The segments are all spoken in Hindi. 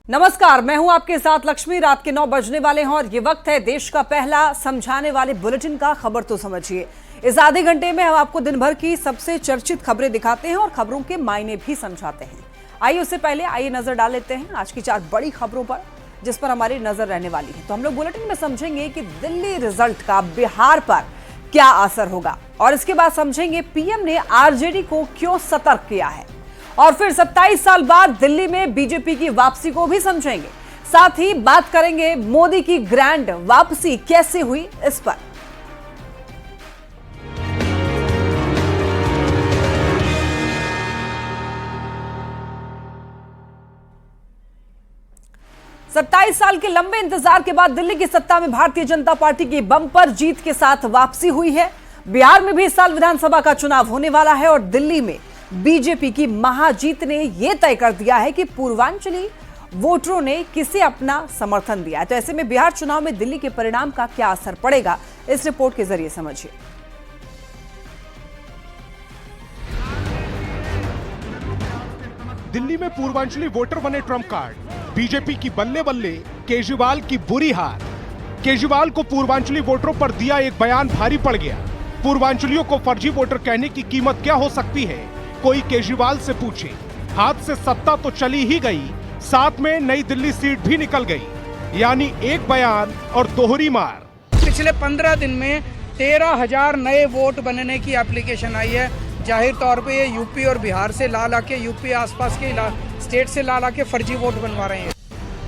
नमस्कार, मैं हूं आपके साथ लक्ष्मी। रात के 9 बजने वाले हैं और ये वक्त है देश का पहला समझाने वाले बुलेटिन का। खबर तो समझिए। इस आधे घंटे में हम आपको दिन भर की सबसे चर्चित खबरें दिखाते हैं और खबरों के मायने भी समझाते हैं। आइए उससे पहले आइए नजर डाल लेते हैं आज की 4 बड़ी खबरों पर जिस पर हमारी नजर रहने वाली है। तो हम लोग बुलेटिन में समझेंगे कि दिल्ली रिजल्ट का बिहार पर क्या असर होगा और इसके बाद समझेंगे पीएम ने आरजेडी को क्यों सतर्क किया है और फिर 27 साल बाद दिल्ली में बीजेपी की वापसी को भी समझेंगे। साथ ही बात करेंगे मोदी की ग्रैंड वापसी कैसे हुई इस पर। सत्ताईस साल के लंबे इंतजार के बाद दिल्ली की सत्ता में भारतीय जनता पार्टी की बम्पर जीत के साथ वापसी हुई है। बिहार में भी इस साल विधानसभा का चुनाव होने वाला है और दिल्ली में बीजेपी की महाजीत ने यह तय कर दिया है कि पूर्वांचली वोटरों ने किसे अपना समर्थन दिया है। तो ऐसे में बिहार चुनाव में दिल्ली के परिणाम का क्या असर पड़ेगा, इस रिपोर्ट के जरिए समझिए। दिल्ली में पूर्वांचली वोटर बने ट्रम्प कार्ड। बीजेपी की बल्ले बल्ले, केजरीवाल की बुरी हार। केजरीवाल को पूर्वांचली वोटरों पर दिया एक बयान भारी पड़ गया। पूर्वांचलियों को फर्जी वोटर कहने की कीमत क्या हो सकती है, कोई केजरीवाल से पूछे। हाथ से सत्ता तो चली ही गई, साथ में नई दिल्ली सीट भी निकल गई। यानी एक बयान और दोहरी मार। पिछले 15 दिन में 13,000 नए वोट बनने की एप्लीकेशन आई है। जाहिर तौर पे ये यूपी और बिहार से ला के यूपी आसपास के स्टेट से ला के फर्जी वोट बनवा रहे हैं।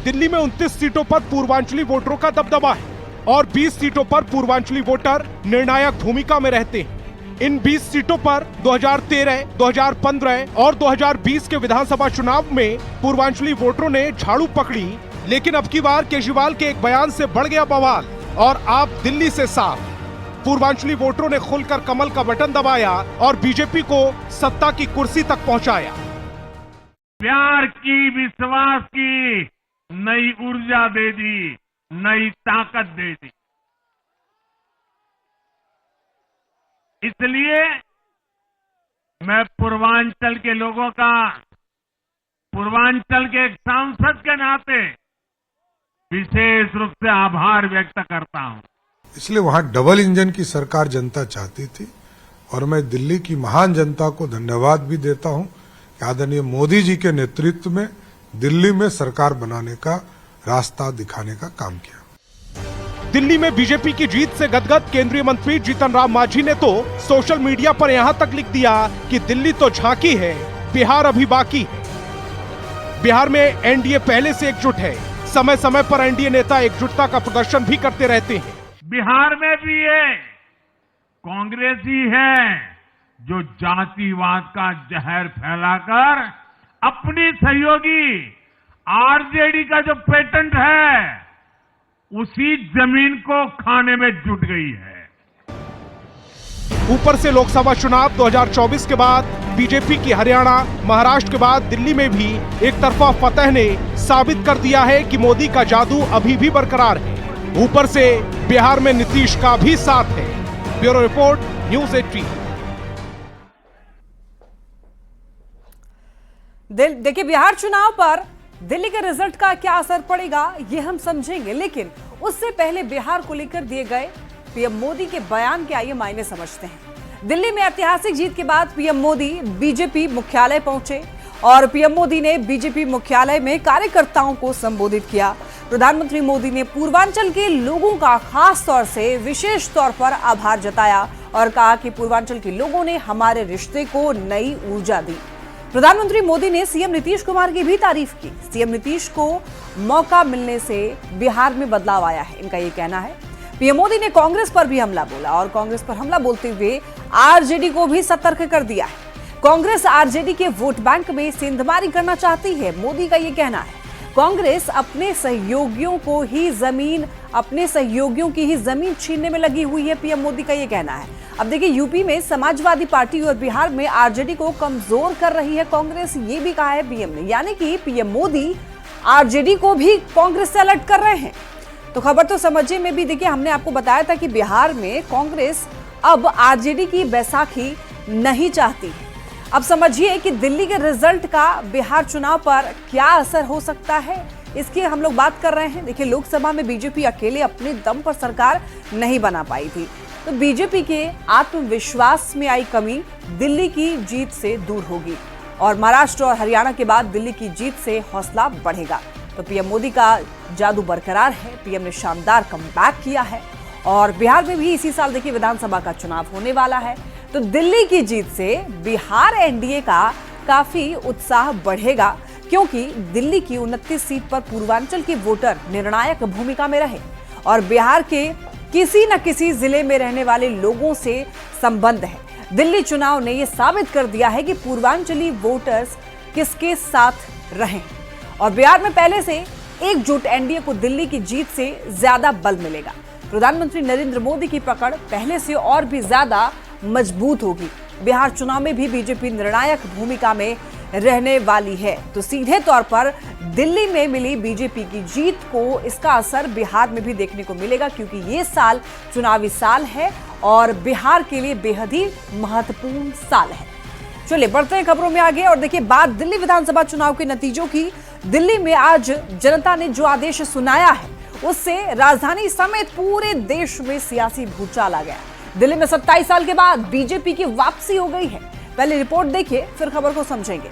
दिल्ली में 29 सीटों पर पूर्वांचली वोटरों का दबदबा है और 20 सीटों पर पूर्वांचली वोटर निर्णायक भूमिका में रहते हैं। इन 20 सीटों पर 2013, 2015 और 2020 के विधानसभा चुनाव में पूर्वांचली वोटरों ने झाड़ू पकड़ी, लेकिन अब की बार केजरीवाल के एक बयान से बढ़ गया बवाल और आप दिल्ली से साफ। पूर्वांचली वोटरों ने खुलकर कमल का बटन दबाया और बीजेपी को सत्ता की कुर्सी तक पहुंचाया। प्यार की, विश्वास की नई ऊर्जा दे दी, नई ताकत दे दी। इसलिए मैं पूर्वांचल के लोगों का, पूर्वांचल के एक सांसद के नाते विशेष रूप से आभार व्यक्त करता हूं। इसलिए वहां डबल इंजन की सरकार जनता चाहती थी और मैं दिल्ली की महान जनता को धन्यवाद भी देता हूं कि आदरणीय मोदी जी के नेतृत्व में दिल्ली में सरकार बनाने का रास्ता दिखाने का काम किया। दिल्ली में बीजेपी की जीत से गदगद केंद्रीय मंत्री जीतन राम मांझी ने तो सोशल मीडिया पर यहां तक लिख दिया कि दिल्ली तो झांकी है, बिहार अभी बाकी है। बिहार में एनडीए पहले से एकजुट है। समय समय पर एनडीए नेता एकजुटता का प्रदर्शन भी करते रहते हैं। बिहार में भी ये कांग्रेस ही है जो जातिवाद का जहर फैलाकर अपनी सहयोगी आरजेडी का जो पेटेंट है उसी जमीन को खाने में जुट गई है। ऊपर से लोकसभा चुनाव 2024 के बाद बीजेपी की हरियाणा, महाराष्ट्र के बाद दिल्ली में भी एक तरफा फतह ने साबित कर दिया है कि मोदी का जादू अभी भी बरकरार है। ऊपर से बिहार में नीतीश का भी साथ है। Bureau report, news 18। देखिए, बिहार चुनाव पर दिल्ली के रिजल्ट का क्या असर पड़ेगा ये हम समझेंगे, लेकिन उससे पहले बिहार को लेकर दिए गए पीएम मोदी के बयान के आइए मायने समझते हैं। दिल्ली में ऐतिहासिक जीत के बाद पीएम मोदी बीजेपी मुख्यालय पहुंचे और पीएम मोदी ने बीजेपी मुख्यालय में कार्यकर्ताओं को संबोधित किया। प्रधानमंत्री मोदी ने पूर्वांचल के लोगों का खास तौर से विशेष तौर पर आभार जताया और कहा कि पूर्वांचल के लोगों ने हमारे रिश्ते को नई ऊर्जा दी। प्रधानमंत्री मोदी ने सीएम नीतीश कुमार की भी तारीफ की। सीएम नीतीश को मौका मिलने से बिहार में बदलाव आया है, इनका ये कहना है। पीएम मोदी ने कांग्रेस पर भी हमला बोला और कांग्रेस पर हमला बोलते हुए आरजेडी को भी सतर्क कर दिया है। कांग्रेस आरजेडी के वोट बैंक में सेंधमारी करना चाहती है, मोदी का ये कहना है। कांग्रेस अपने सहयोगियों की ही जमीन छीनने में लगी हुई है, पीएम मोदी का ये कहना है। अब देखिए, यूपी में समाजवादी पार्टी और बिहार में आरजेडी को कमजोर कर रही है कांग्रेस, ये भी कहा है पीएम ने। यानी कि पीएम मोदी आरजेडी को भी कांग्रेस से अलर्ट कर रहे हैं। तो खबर तो समझिए में भी देखिए, हमने आपको बताया था कि बिहार में कांग्रेस अब आरजेडी की बैसाखी नहीं चाहती है। अब समझिए कि दिल्ली के रिजल्ट का बिहार चुनाव पर क्या असर हो सकता है, इसकी हम लोग बात कर रहे हैं। देखिए, लोकसभा में बीजेपी अकेले अपने दम पर सरकार नहीं बना पाई थी, तो बीजेपी के आत्मविश्वास में आई कमी दिल्ली की जीत से दूर होगी और महाराष्ट्र और हरियाणा के बाद दिल्ली की जीत से हौसला बढ़ेगा। तो पीएम मोदी का जादू बरकरार है, पीएम ने शानदार कमबैक किया है और बिहार में भी इसी साल देखिए विधानसभा का चुनाव होने वाला है। तो दिल्ली की जीत से बिहार एनडीए का काफी उत्साह बढ़ेगा, क्योंकि दिल्ली की 29 सीट पर पूर्वांचल के वोटर निर्णायक भूमिका में रहे और बिहार के किसी न किसी जिले में रहने वाले लोगों से संबंध है। दिल्ली चुनाव ने यह साबित कर दिया है कि पूर्वांचली वोटर्स किसके साथ रहे और बिहार में पहले से एकजुट एनडीए को दिल्ली की जीत से ज्यादा बल मिलेगा। प्रधानमंत्री नरेंद्र मोदी की पकड़ पहले से और भी ज्यादा मजबूत होगी। बिहार चुनाव में भी बीजेपी निर्णायक भूमिका में रहने वाली है, तो सीधे तौर पर दिल्ली में मिली बीजेपी की जीत को इसका असर बिहार में भी देखने को मिलेगा, क्योंकि ये साल चुनावी साल है और बिहार के लिए बेहद ही महत्वपूर्ण साल है। चलिए बढ़ते हैं खबरों में आगे और देखिए बात दिल्ली विधानसभा चुनाव के नतीजों की। दिल्ली में आज जनता ने जो आदेश सुनाया है उससे राजधानी समेत पूरे देश में सियासी भूचाल आ गया। दिल्ली में 27 साल के बाद बीजेपी की वापसी हो गई है। पहले रिपोर्ट देखिए, फिर खबर को समझेंगे।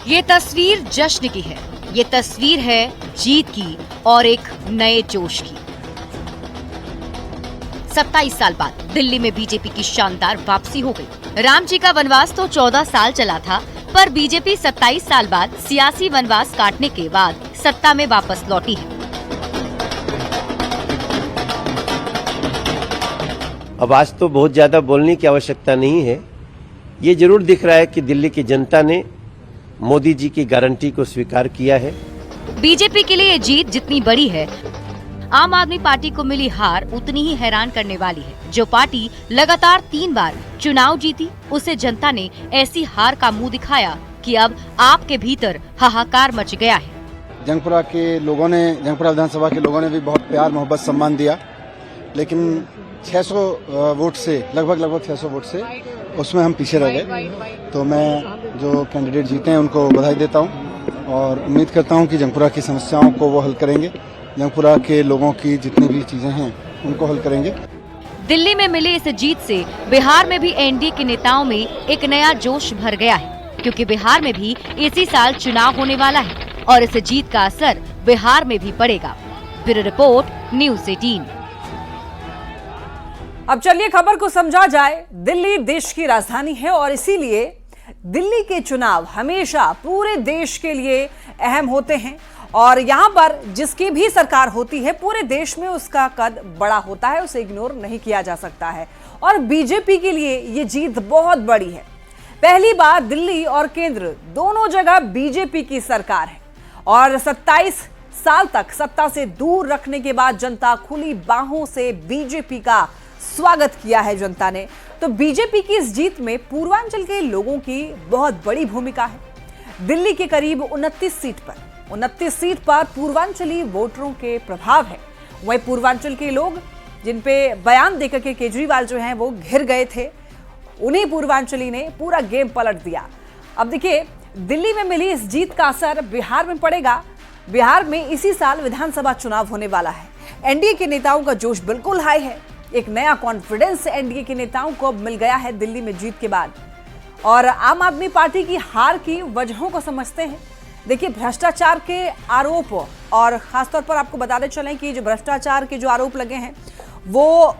ये तस्वीर जश्न की है, ये तस्वीर है जीत की और एक नए जोश की। 27 साल बाद दिल्ली में बीजेपी की शानदार वापसी हो गई। राम जी का वनवास तो 14 साल चला था, पर बीजेपी 27 साल बाद सियासी वनवास काटने के बाद सत्ता में वापस लौटी है। अब आज तो बहुत ज्यादा बोलने की आवश्यकता नहीं है। ये जरूर दिख रहा है कि दिल्ली की जनता ने मोदी जी की गारंटी को स्वीकार किया है। बीजेपी के लिए ये जीत जितनी बड़ी है, आम आदमी पार्टी को मिली हार उतनी ही हैरान करने वाली है। जो पार्टी लगातार 3 बार चुनाव जीती, उसे जनता ने ऐसी हार का मुंह दिखाया कि अब आपके भीतर हाहाकार मच गया है। जंगपुरा विधानसभा के लोगों ने भी बहुत प्यार मोहब्बत सम्मान दिया, लेकिन 600 वोट से लगभग 600 वोट से उसमें हम पीछे रह गए। तो मैं जो कैंडिडेट जीते हैं उनको बधाई देता हूं और उम्मीद करता हूं कि जंगपुरा की समस्याओं को वो हल करेंगे, जंगपुरा के लोगों की जितनी भी चीजें हैं उनको हल करेंगे। दिल्ली में मिली इस जीत से बिहार में भी एनडीए के नेताओं में एक नया जोश भर गया है, क्योंकि बिहार में भी इसी साल चुनाव होने वाला है और इस जीत का असर बिहार में भी पड़ेगा। Bureau report, news 18। अब चलिए खबर को समझा जाए। दिल्ली देश की राजधानी है और इसीलिए दिल्ली के चुनाव हमेशा पूरे देश के लिए अहम होते हैं और यहां पर जिसकी भी सरकार होती है पूरे देश में उसका कद बड़ा होता है, उसे इग्नोर नहीं किया जा सकता है। और बीजेपी के लिए ये जीत बहुत बड़ी है। पहली बार दिल्ली और केंद्र दोनों जगह बीजेपी की सरकार है और 27 साल तक सत्ता से दूर रखने के बाद जनता खुली बाहों से बीजेपी का स्वागत किया है जनता ने। तो बीजेपी की इस जीत में पूर्वांचल के लोगों की बहुत बड़ी भूमिका है। दिल्ली के करीब 29 सीट पर पूर्वांचली वोटरों के प्रभाव है। वहीं पूर्वांचल के लोग जिन पे बयान देकर के केजरीवाल जो हैं वो घिर गए थे, उन्हीं पूर्वांचली ने पूरा गेम पलट दिया। अब देखिए दिल्ली में मिली इस जीत का असर बिहार में पड़ेगा। बिहार में इसी साल विधानसभा चुनाव होने वाला है। एनडीए के नेताओं का जोश बिल्कुल हाई है। एक नया कॉन्फिडेंस एनडीए के नेताओं को अब मिल गया है दिल्ली में जीत के बाद। और आम आदमी पार्टी की हार की वजहों को समझते हैं। देखिए भ्रष्टाचार के आरोप, और खासतौर पर आपको बताते चलें कि जो भ्रष्टाचार के जो आरोप लगे हैं वो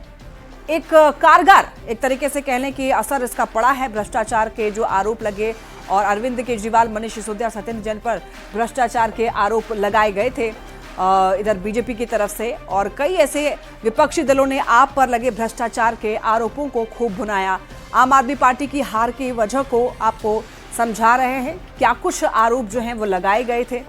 एक कारगर एक तरीके से कह लें कि असर इसका पड़ा है। भ्रष्टाचार के जो आरोप लगे और अरविंद केजरीवाल, मनीष सिसोदिया, सत्येंद्र जैन पर भ्रष्टाचार के आरोप लगाए गए थे इधर बीजेपी की तरफ से, और कई ऐसे विपक्षी दलों ने आप पर लगे भ्रष्टाचार के आरोपों को खूब भुनाया। आम आदमी पार्टी की हार की वजह को आपको समझा रहे हैं, क्या कुछ आरोप जो हैं वो लगाए गए थे।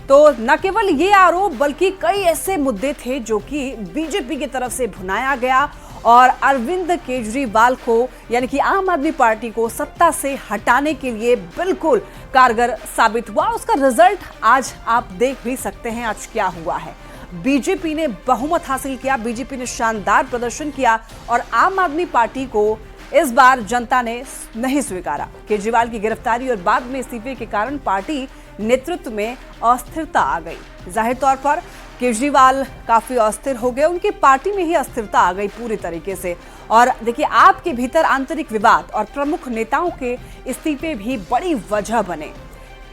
तो न केवल ये आरोप बल्कि कई ऐसे मुद्दे थे जो कि बीजेपी की तरफ से भुनाया गया और अरविंद केजरीवाल को यानी कि आम आदमी पार्टी को सत्ता से हटाने के लिए बिल्कुल कारगर साबित हुआ। उसका रिजल्ट आज आप देख भी सकते हैं आज क्या हुआ है। बीजेपी ने बहुमत हासिल किया, बीजेपी ने शानदार प्रदर्शन किया और आम आदमी पार्टी को इस बार जनता ने नहीं स्वीकारा। केजरीवाल की गिरफ्तारी और बाद में इस्तीफे के कारण पार्टी नेतृत्व में अस्थिरता आ गई। जाहिर तौर पर केजरीवाल काफी अस्थिर हो गए, उनकी पार्टी में ही अस्थिरता आ गई पूरी तरीके से। और देखिए, आपके भीतर आंतरिक विवाद और प्रमुख नेताओं के इस्तीफे भी बड़ी वजह बने।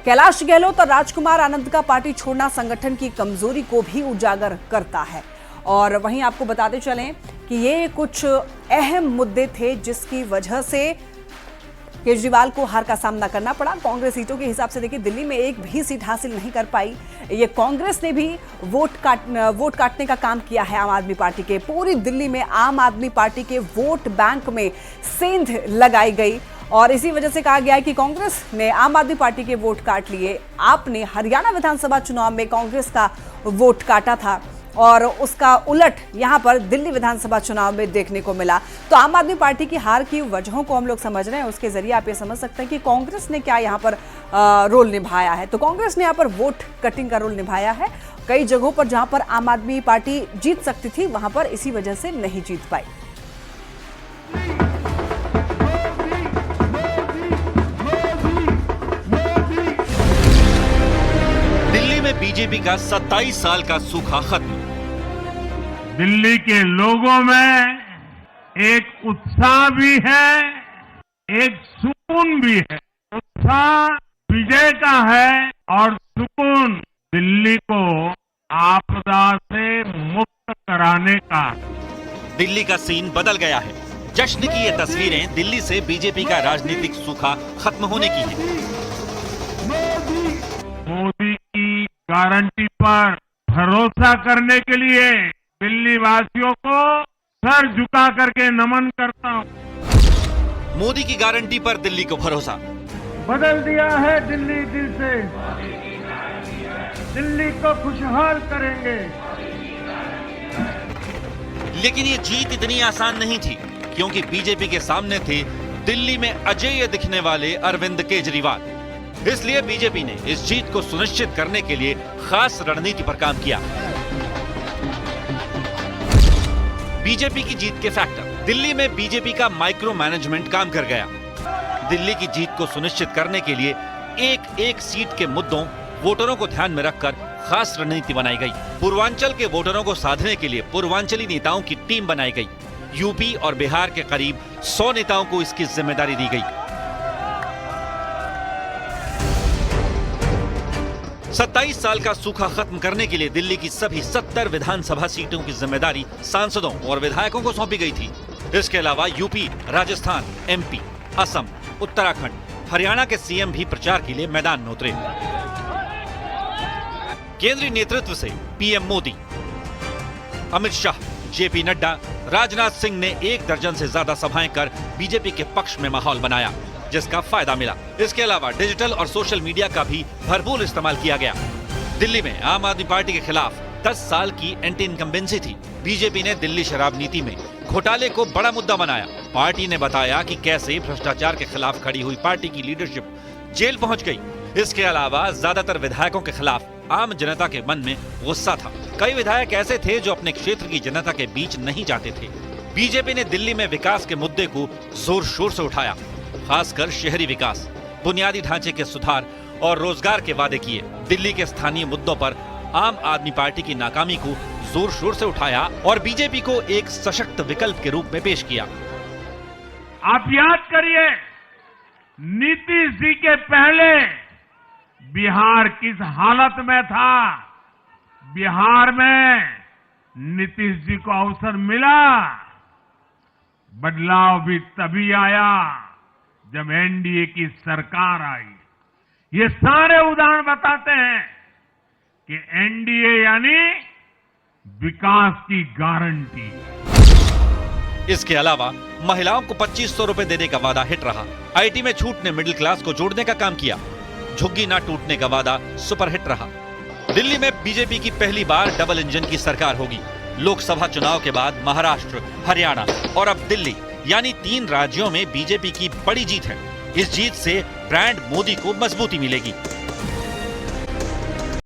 कैलाश गहलोत और राजकुमार आनंद का पार्टी छोड़ना संगठन की कमजोरी को भी उजागर करता है। और वहीं आपको बताते चलें कि ये कुछ अहम मुद्दे थे जिसकी वजह से केजरीवाल को हार का सामना करना पड़ा। कांग्रेस सीटों के हिसाब से देखिए, दिल्ली में एक भी सीट हासिल नहीं कर पाई। ये कांग्रेस ने भी वोट काटने का काम किया है आम आदमी पार्टी के। पूरी दिल्ली में आम आदमी पार्टी के वोट बैंक में सेंध लगाई गई और इसी वजह से कहा गया है कि कांग्रेस ने आम आदमी पार्टी के वोट काट लिए। आपने हरियाणा विधानसभा चुनाव में कांग्रेस का वोट काटा था और उसका उलट यहां पर दिल्ली विधानसभा चुनाव में देखने को मिला। तो आम आदमी पार्टी की हार की वजहों को हम लोग समझ रहे हैं, उसके जरिए आप ये समझ सकते हैं कि कांग्रेस ने क्या यहां पर रोल निभाया है। तो कांग्रेस ने यहां पर वोट कटिंग का रोल निभाया है। कई जगहों पर जहां पर आम आदमी पार्टी जीत सकती थी, वहां पर इसी वजह से नहीं जीत पाई। दिल्ली में बीजेपी का 27 साल का सूखा खत्म। दिल्ली के लोगों में एक उत्साह भी है, एक सुकून भी है। उत्साह विजय का है और सुकून दिल्ली को आपदा से मुक्त कराने का। दिल्ली का सीन बदल गया है। जश्न की ये तस्वीरें दिल्ली से बीजेपी का राजनीतिक सूखा खत्म होने की है। मोदी की गारंटी पर भरोसा करने के लिए दिल्ली वासियों को सर झुका करके नमन करता हूं। मोदी की गारंटी पर दिल्ली को भरोसा। बदल दिया है दिल्ली दिल से, दिल्ली को खुशहाल करेंगे। लेकिन ये जीत इतनी आसान नहीं थी, क्योंकि बीजेपी के सामने थे दिल्ली में अजेय दिखने वाले अरविंद केजरीवाल। इसलिए बीजेपी ने इस जीत को सुनिश्चित करने के लिए खास रणनीति पर काम किया। बीजेपी की जीत के फैक्टर। दिल्ली में बीजेपी का माइक्रो मैनेजमेंट काम कर गया। दिल्ली की जीत को सुनिश्चित करने के लिए एक एक सीट के मुद्दों, वोटरों को ध्यान में रखकर खास रणनीति बनाई गई। पूर्वांचल के वोटरों को साधने के लिए पूर्वांचली नेताओं की टीम बनाई गई। यूपी और बिहार के करीब 100 नेताओं को इसकी जिम्मेदारी दी गई। 27 साल का सूखा खत्म करने के लिए दिल्ली की सभी 70 विधानसभा सीटों की जिम्मेदारी सांसदों और विधायकों को सौंपी गई थी। इसके अलावा यूपी, राजस्थान, एमपी, असम, उत्तराखंड, हरियाणा के सीएम भी प्रचार के लिए मैदान में उतरे। केंद्रीय नेतृत्व से पीएम मोदी, अमित शाह, जेपी नड्डा, राजनाथ सिंह ने 1 दर्जन से ज्यादा सभाएं कर बीजेपी के पक्ष में माहौल बनाया, जिसका फायदा मिला। इसके अलावा डिजिटल और सोशल मीडिया का भी भरपूर इस्तेमाल किया गया। दिल्ली में आम आदमी पार्टी के खिलाफ 10 साल की एंटी इनकम्बेंसी थी। बीजेपी ने दिल्ली शराब नीति में घोटाले को बड़ा मुद्दा बनाया। पार्टी ने बताया कि कैसे भ्रष्टाचार के खिलाफ खड़ी हुई पार्टी की लीडरशिप जेल पहुंच गई। इसके अलावा ज्यादातर विधायकों के खिलाफ आम जनता के मन में गुस्सा था। कई विधायक ऐसे थे जो अपने क्षेत्र की जनता के बीच नहीं जाते थे। बीजेपी ने दिल्ली में विकास के मुद्दे को जोर शोर से उठाया, खासकर शहरी विकास, बुनियादी ढांचे के सुधार और रोजगार के वादे किए। दिल्ली के स्थानीय मुद्दों पर आम आदमी पार्टी की नाकामी को जोर शोर से उठाया और बीजेपी को एक सशक्त विकल्प के रूप में पेश किया। आप याद करिए, नीतीश जी के पहले बिहार किस हालत में था। बिहार में नीतीश जी को अवसर मिला। बदलाव भी तभी आया जब एनडीए की सरकार आई। ये सारे उदाहरण बताते हैं कि एनडीए यानी विकास की गारंटी। इसके अलावा महिलाओं को 2500 रुपए देने का वादा हिट रहा। आईटी में छूट ने मिडिल क्लास को जोड़ने का काम किया। झुग्गी ना टूटने का वादा सुपरहिट रहा। दिल्ली में बीजेपी की पहली बार डबल इंजन की सरकार होगी। लोकसभा चुनाव के बाद महाराष्ट्र, हरियाणा और अब दिल्ली यानी 3 राज्यों में बीजेपी की बड़ी जीत है। इस जीत से ब्रांड मोदी को मजबूती मिलेगी।